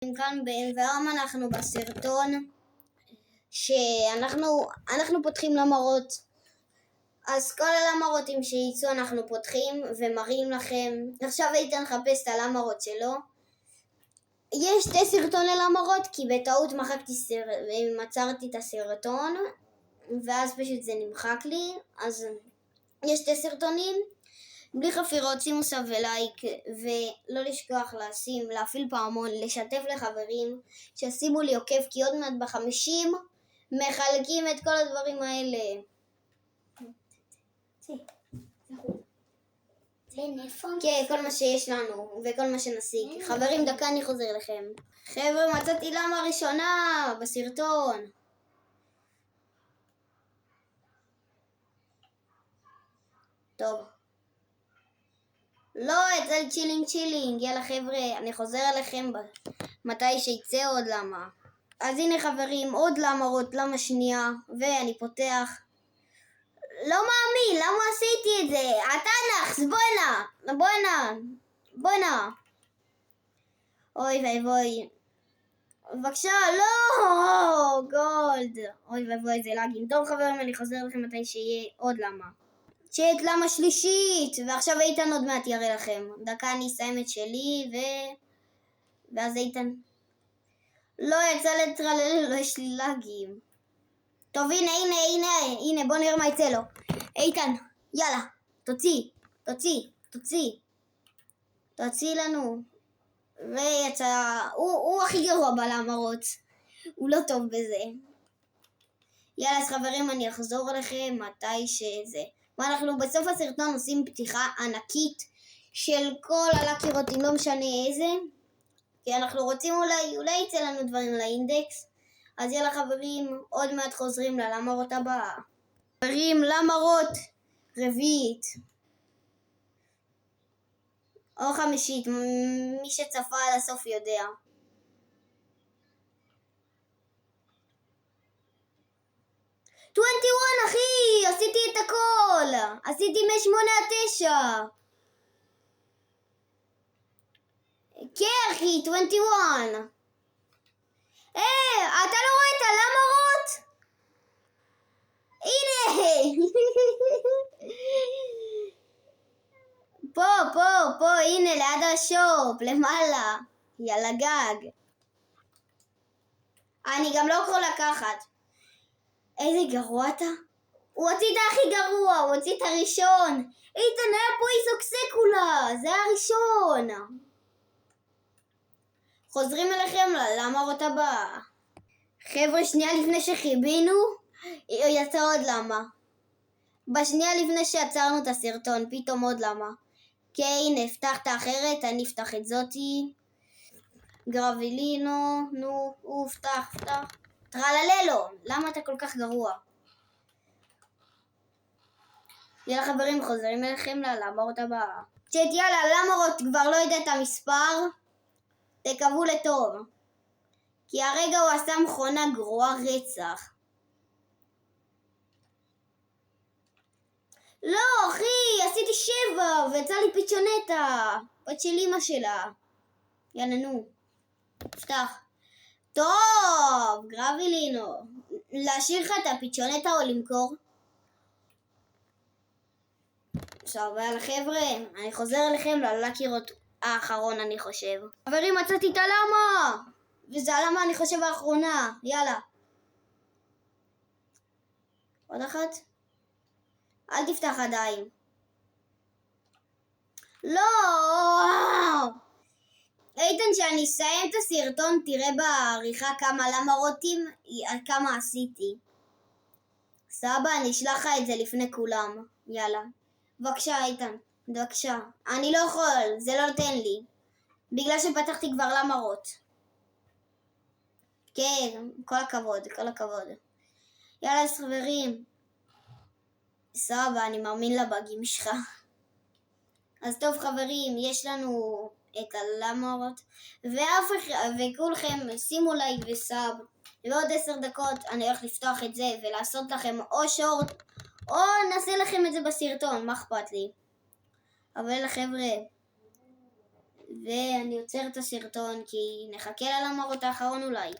כאן והיום אנחנו בסרטון שאנחנו פותחים למרות. אז כל הלמרותים שייצאו אנחנו פותחים ומראים לכם. עכשיו איתן חפש את הלמרות שלו. יש שתי סרטוני למרות כי בטעות מצרתי את הסרטון ואז פשוט זה נמחק לי. אז יש שתי סרטונים. בלי חפירות, שימו סאב ולייק, ולא לשכוח להפעיל פעמון, לשתף לחברים, שישימו לי עוקב, כי עוד מעט ב50 מחלקים את כל הדברים האלה. כן, כל מה שיש לנו, וכל מה שנשיג. חברים, דקה אני חוזר לכם. חבר'ה, מצאתי למה ראשונה בסרטון. טוב. לא, אצל צ'ילינג, יאללה חבר'ה, אני חוזר אליכם מתי שיצא עוד למה. אז הנה חברים, עוד למרות, למה שנייה, ואני פותח. לא מאמין, למה עשיתי את זה? אתה נחס, בואנה. אוי ואבוי. בבקשה, לא, גולד. אוי ואבוי, זה לאגים. טוב חברים, אני חוזר לכם מתי שיהיה עוד למה. צ'אט למה שלישית, ועכשיו איתן עוד מעט יראה לכם. דקה אני אסיים את שלי ואז איתן. לא יצא לטרלל, לא יש לי לאגים. טוב הנה, בוא נראה מה יצא לו. איתן, יאללה, תוציא לנו. ויצא, הוא הכי גרוע בלמרות. הוא לא טוב בזה. יאללה אז חברים, אני אחזור אליכם מתי שזה. ואנחנו בסוף הסרטון עושים פתיחה ענקית של כל הלקירותים, לא משנה איזה, כי אנחנו רוצים אולי יצא לנו דברים לאינדקס. אז יאללה חברים, עוד מעט חוזרים ללמרות הבאה. חברים, למרות רביעית או חמישית, מי שצפה עד הסוף יודע. אחי, עשיתי את הכל. עשיתי מ8 עד 9. כן אחי, 21. אתה לא רואה את הלמרות? הנה. פה, הנה ליד השופ, למעלה. יאללה גג. אני גם לא יכול לקחת. איזה גרוע אתה? הוא הוציא את הכי גרוע, הוא הוציא את הראשון. איתן, היה פה איזוקסקולה, זה הראשון. חוזרים אליכם ללמרות הבאה. חבר'ה, שנייה לפני שחיבינו, יצא עוד למה. בשנייה לפני שעצרנו את הסרטון, פתאום עוד למה. כן, הנה, הבטחת אחרת, אני אפתח את זאתי. גרבילינו, נו, הבטח. טרלללו, למה אתה כל כך גרוע? יאללה חברים, חוזרים אליכם ללמרות הבאה. צ'אט יאללה, למרות כבר לא יודע את המספר, תקוו לטוב. כי הרגע הוא עשה מכונה גרועה רצח. לא אחי, עשיתי 7 ויצא לי פיצ'ונטה. בת של אמא שלה. יאללה נו, פתח. טוב, גרבילינו. להשאיר לך את הפיצ'ונטה או למכור? עכשיו, יאללה חבר'ה, אני חוזר אליכם ללקירות האחרון אני חושב. חברים, מצאתי את הלמה! וזה הלמה אני חושב האחרונה. יאללה. עוד אחת? אל תפתח עדיין. לא! איתן, שאני אסיים את הסרטון תראה בעריכה כמה למרותים, כמה עשיתי. סבא, אני אשלח לך את זה לפני כולם. יאללה. בבקשה איתן, בבקשה. אני לא יכול, זה לא נותן לי. בגלל שפתחתי כבר למרות. כן, כל הכבוד. יאללה חברים. סבא, אני מאמין לבגים שלך. אז טוב חברים, יש לנו את הלמרות. וכולכם שימו לייק וסאב. ועוד 10 דקות אני הולך לפתוח את זה ולעשות לכם או שורט או נעשה לכם את זה בסרטון, מה אכפת לי. אבל חבר'ה, ואני עוצר את הסרטון כי נחכה ללמרות האחרון אולי.